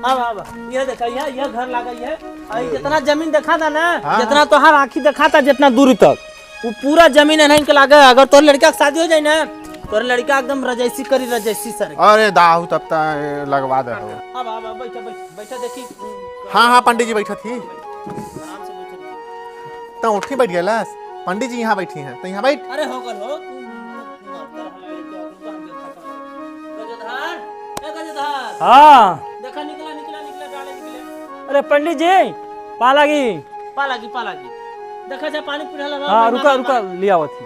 अब ये देखा ये घर लगा है। जितना जमीन देखा था ना, जितना तोहार आँखी देखा था, जितना दूरी तक वो पूरा जमीन है नहीं लगा। अगर तोर लड़का की शादी हो जाए ना, तोर लड़का एकदम रजैसी करी, रजैसी सर। अरे दाऊ तब तक लगवा दे। अब बैठा बैठा देखी। हाँ पंडित जी बैठा थी। आराम से बैठा तो उठ के बैठ गया। पंडित जी यहाँ बैठी हैं तो यहाँ बैठ। अरे हो गल हो हाँ देखा निकला डाले निकले। अरे पंडित जी पालागी पालागी देखा जा पानी पी रहा। हाँ रुका लिया हुआ थी।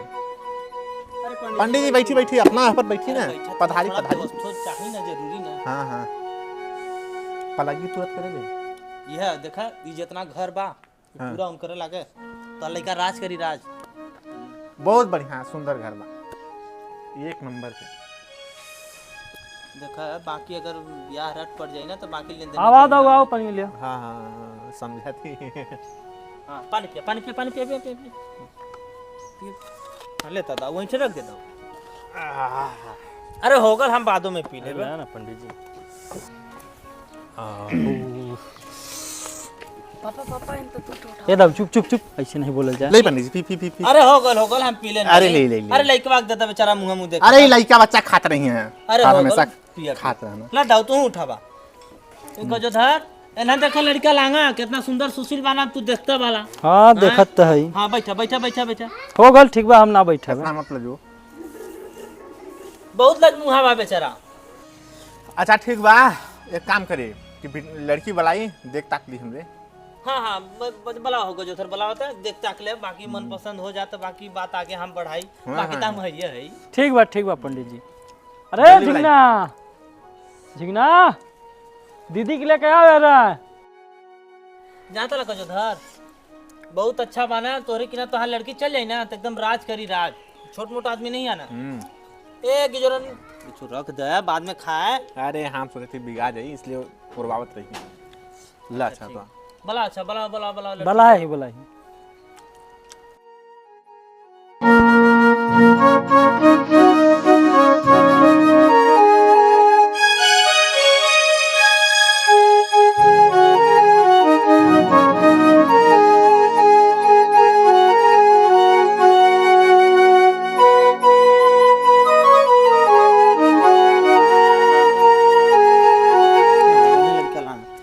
अरे पंडित जी बैठी अपना यहाँ पर बैठी ना। पधारी चाहिए ना, जरूरी ना। हाँ पालागी तुरंत करे दे। यह देखा ये जितना घर बा पूरा उनकरे लागे तो लड़का राज करी राज। बहुत बढ़िया सुंदर घर बा, एक नंबर के। देखा बाकी अगर ब्याह रट पड़ जाए ना तो बाकी लेन देन। आवाज आओ पानी लिया। हाँ समझा थी। हाँ पानी पिया लेता था वहीं से रख देता। अरे होगल हम बादों में पी लेंगे ना पंडित जी। पापा इन तो टूट ये दब चुप ऐसे नहीं बोलल जाए। ले पंडित जी पी। अरे होगल हम पी लेंगे। अरे ले। अरे लड़का देता बेचारा मुंह देख। अरे लड़का बच्चा खात नहीं है। अरे हमेशा पिया खात रहना। ला दाऊ तू उठावा इनको जो धर एना देखा लड़का लांगा कितना सुंदर सुशील बाना तू देखता वाला। हाँ देखत तो है। हाँ बैठा हो गल ठीक बा, हम ना बैठा मतलब जो बहुत लग मुहा बा बेचारा। अच्छा ठीक बा, एक काम करे कि लड़की बुलाई देख ताक ली हमरे। हाँ बला होगा जो थर बला होता है देख ताक ले, बाकी मन पसंद हो जाता बाकी बात आगे हम बढ़ाई। बाकी तो हम है। ठीक बा पंडित जी। अरे झिंगना दीदी के लिए क्या आ रहा है? जानता लगा जो धर बहुत अच्छा बाना तोहरे की ना तो लड़की चल जाए ना तो एकदम राज करी राज। छोट मोटा आदमी नहीं आना। एक जोरन कुछ रख दे बाद में खाए। अरे हम सोचे थे बिगा जाई इसलिए उर्वावत रही। ला अच्छा तो बला अच्छा बला बला ही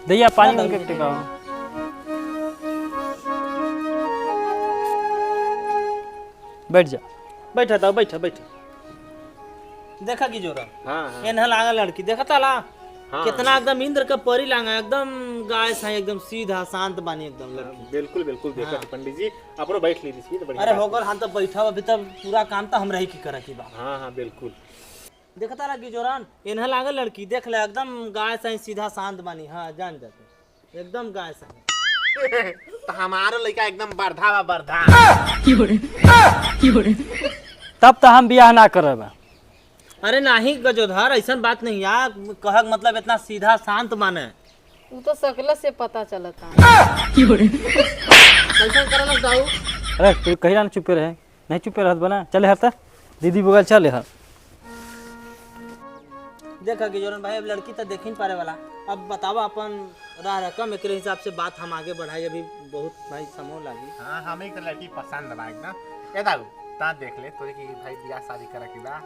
दैया पानी में के टिका। बैठ जा। बैठा देखा की जोरा। हाँ। एनहल आगा लड़की देखा ताला। हाँ। कितना एकदम इंद्र का परी लांगा एकदम गाय सा एकदम सीधा शांत बानी एकदम लड़की। बिल्कुल देखा। हाँ। पंडित जी अपनो बैठ लीजिए तो बढ़िया। अरे होगल हम तो बैठा अभी तक पूरा काम तो हम रही की करा की बा। हाँ बिल्कुल देखा ताला की जोरान एनहल आगा लड़की देख ले एकदम गाय सा सीधा शांत बानी। हाँ जान जाते एकदम गाय सा। तो हमारा लड़का एकदम बरधा। तब तो हम बियाह ना करब। अरे नहीं गजोधर ऐसा बात नहीं यार, कहक मतलब इतना सीधा शांत माने। वो तो सकल से पता चलता। कैसा करना दाऊ? अरे तू कहीं ना चुपे रहे, नहीं चुपे रहत बना। चले हर दीदी बगल चले हर। देखा कि जोरन भाई अब लड़की तो देख ही पारे वाला। अब बताओ अपन राह रकम एक हिसाब से बात हम आगे बढ़ाई। अभी बहुत भाई समय लागी। हाँ हमें तो लड़की पसंद बा ना। ए दाऊ ता देख ले तोरे की भाई बियाह शादी करा की बा,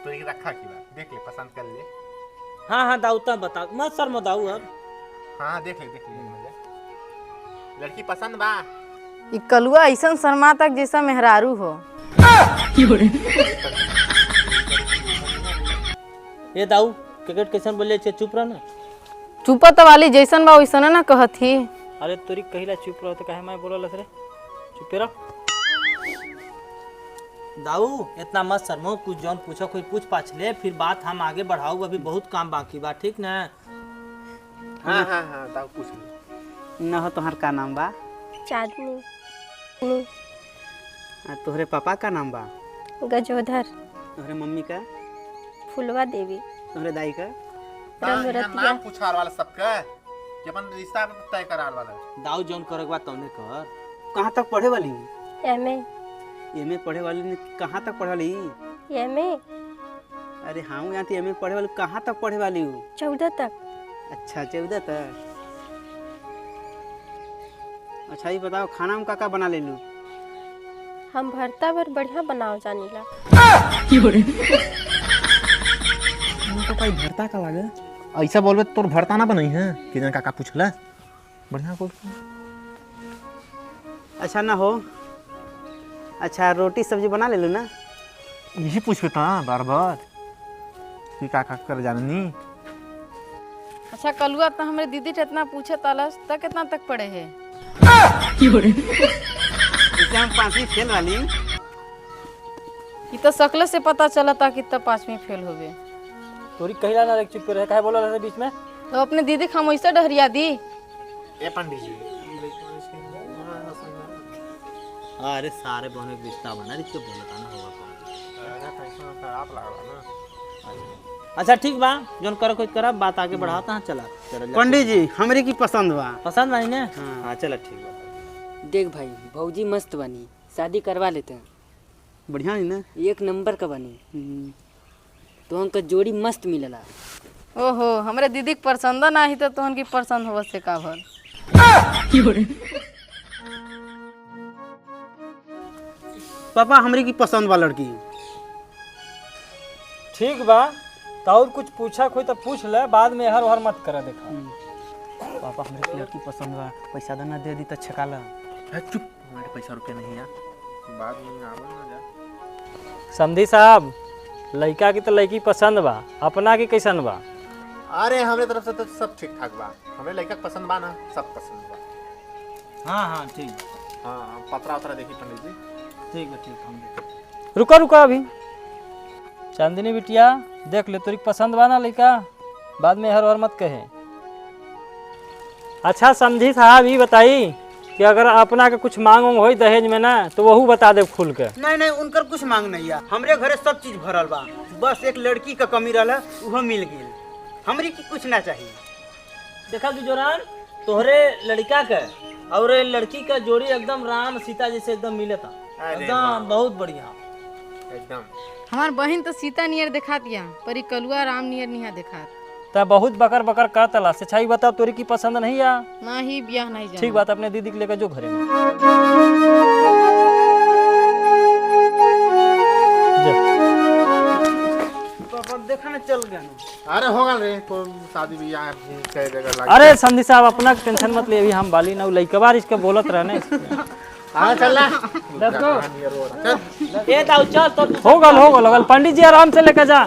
तोरे की रखा की बा, देख ले पसंद कर ले। हाँ दाऊ ता बता मत सर मत दाऊ अब। हाँ देख ले लड़की पसंद बा। ई कलुआ ऐसा शर्मा तक जैसा मेहरारू हो। ये दाऊ क्रिकेट कैसन बोले चुप रह ना। चुपत वाली जैसन बा वैसन ना कहत ही। अरे तोरी कहिला चुप रह तो काहे मैं बोलल रे? चुप रह दाऊ, इतना मत शर्मो। कुछ जौन पूछो कोई पूछ पाछ ले, फिर बात हम आगे बढ़ाऊ। अभी बहुत काम बाकी बा, ठीक ना? हाँ दाऊ पूछ ले। न हो तुम्हार का नाम बा? चांदनी। तोहरे पापा का नाम बा? गजोधर। तोहरे मम्मी का? फुलवा देवी। तोहरे दाई का? नाम पूछार वाला सबका कि अपन रिश्ता तय करार वाला। दाऊ जौन करक बा तौने कर। कहाँ तक पढ़े वाली? एमए पढ़े वाली ने कहाँ तक पढ़े वाली? एमए। अरे हाँ यहाँ एमए पढ़े वाली कहाँ तक पढ़े वाली हो? 14 तक। अच्छा 14 तक। अच्छा ये बताओ खाना में का बना ले लूँ। हम भरता भर बढ़िया बनाओ जानीला। तो कोई भरता का लागे। ऐसा बोलबे तोर भरता ना बनई है कि जन काका पूछला बढ़िया बोल। अच्छा ना हो। अच्छा रोटी सब्जी बना ले लूँ ना। यही पूछबे ता बार बार कि काका कर जाननी। अच्छा कलुआ तो हमारे दीदी से इतना पूछे तलस तक कितना तक पढ़े है। इसे हम 5वीं फेल वाली। ये तो शकल से पता चला था कि तब 5वीं फेल हो गए। तोरी कहिला ना चुप रहे काहे बोला रहे बीच में। तो अपने दीदी को हम ऐसा डहरिया दी। ए पंडित जी अरे सारे बहनों के रिश्ता बना रिश्ते बोलता ना होगा खराब लग रहा ना। अच्छा ठीक बा जोन करो कोई करा बात आगे बढ़ाता है चला। पंडित जी हमरे की पसंद बा। पसंद नहीं ने हाँ चला ठीक बा। देख भाई भौजी मस्त बनी, शादी करवा लेते हैं। बढ़िया नहीं ना। एक नंबर का बनी तो उनका जोड़ी मस्त मिलला। ओहो हमारे दीदी के पसंद ना ही तो उनकी पसंद हो से का भर। पापा हमरे की पसंद बा लड़की। ठीक बा तो और कुछ पूछा कोई तो पूछ ले, बाद में हर हर मत कर देखा। पापा हमरे की लड़की पसंद बा, पैसा देना दे दी तो छकाला। चुप हमारे पैसा रुपया नहीं यार बाद में आवे ना जा। समधी साहब लड़का की तो लड़की पसंद बा, अपना की कैसन बा? अरे हमरे तरफ से तो सब ठीक ठाक बा। हमरे लड़का पसंद बा ना, सब पसंद बा। हाँ हाँ ठीक हाँ पत्रा उतरा देखी पंडित जी। ठीक है ठीक हम रुको रुको अभी। चांदनी बिटिया देख ले तोरी पसंद बा ना लड़का, बाद में हर हर मत कहे। अच्छा समझी साहब ये बताई कि अगर अपना के कुछ मांग हो दहेज में ना तो वहू बता दे खुल के। नहीं नहीं उनकर कुछ मांग नहीं है। हमरे घरे सब चीज भरल बा, बस एक लड़की का कमी रहला वो मिल गई। हमरी की कुछ ना चाहिए। देखा कि जोरान तोहरे लड़का के और लड़की का जोड़ी एकदम राम सीता जैसे एकदम मिले था। एकदम बहुत बढ़िया एकदम। हमार बहन तो सीता नियर दिखा दिया पर कलुआ राम नियर नहीं दिखा। तब बहुत बकर बकर कर तला से छाई बता तोरी की पसंद नहीं आ। ना ही ब्याह नहीं जाना। ठीक बात अपने दीदी के लेकर जो घरे में पापा देखा ना चल गया ना। अरे होगा रे तो शादी भी यहाँ कह देगा लग। अरे संधि साहब अपना टेंशन मत ले, अभी हम बाली ना लइका बार इसके बोलत रहने। हाँ चल ए दाऊ चल तो हो गल पंडित जी आराम से लेकर जा।